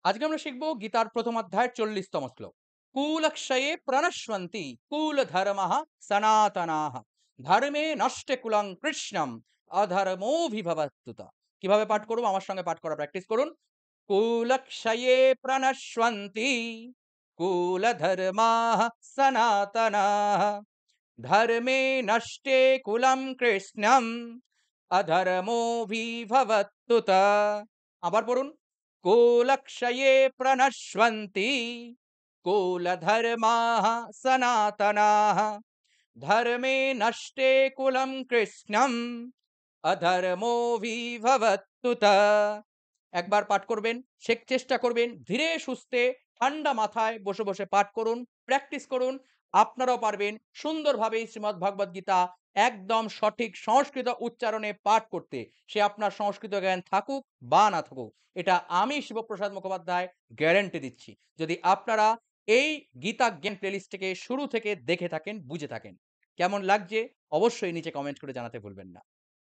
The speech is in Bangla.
আজকে আমরা শিখব গীতার প্রথম অধ্যায়ের 40তম শ্লোক। কুলক্ষয়ে প্রণশ্যন্তি কুলধর্মঃ সনাতনাঃ ধর্মে নষ্টে কুলং কৃষ্ণম অধর্মোভিভবত্যুত। কিভাবে পাঠ করব? আমার সঙ্গে পাঠ করা প্র্যাকটিস করুন। কুলক্ষয়ে প্রণশ্যন্তি কুলধর্মাঃ সনাতনাঃ ধর্মে নষ্টে কুলম কৃষ্ণম অধর্মোভিভবত্যুত। আবার পড়ুন। কুলক্ষয়ে প্রণশ্যন্তি কুলধর্মাঃ সনাতনাঃ ধর্মে নষ্টে কুলম কৃষ্ণম অধর্মোভিভবত্যুত। একবার পাঠ করবেন, চেষ্টা করবেন ধীরে সুস্থে ঠান্ডা মাথায় বসে বসে পাঠ করুন, প্র্যাকটিস করুন। আপনারাও পারবেন সুন্দরভাবে শ্রীমদ্ ভগবদ গীতা একদম সঠিক সংস্কৃত উচ্চারণে পাঠ করতে। সে আপনার সংস্কৃত জ্ঞান থাকুক বা না থাকুক, এটা আমি শিবপ্রসাদ মুখোপাধ্যায় গ্যারান্টি দিচ্ছি। যদি আপনারা এই গীতা জ্ঞান প্লেলিস্টটিকে শুরু থেকে দেখে থাকেন, বুঝে থাকেন, কেমন লাগছে অবশ্যই নিচে কমেন্ট করে জানাতে ভুলবেন না।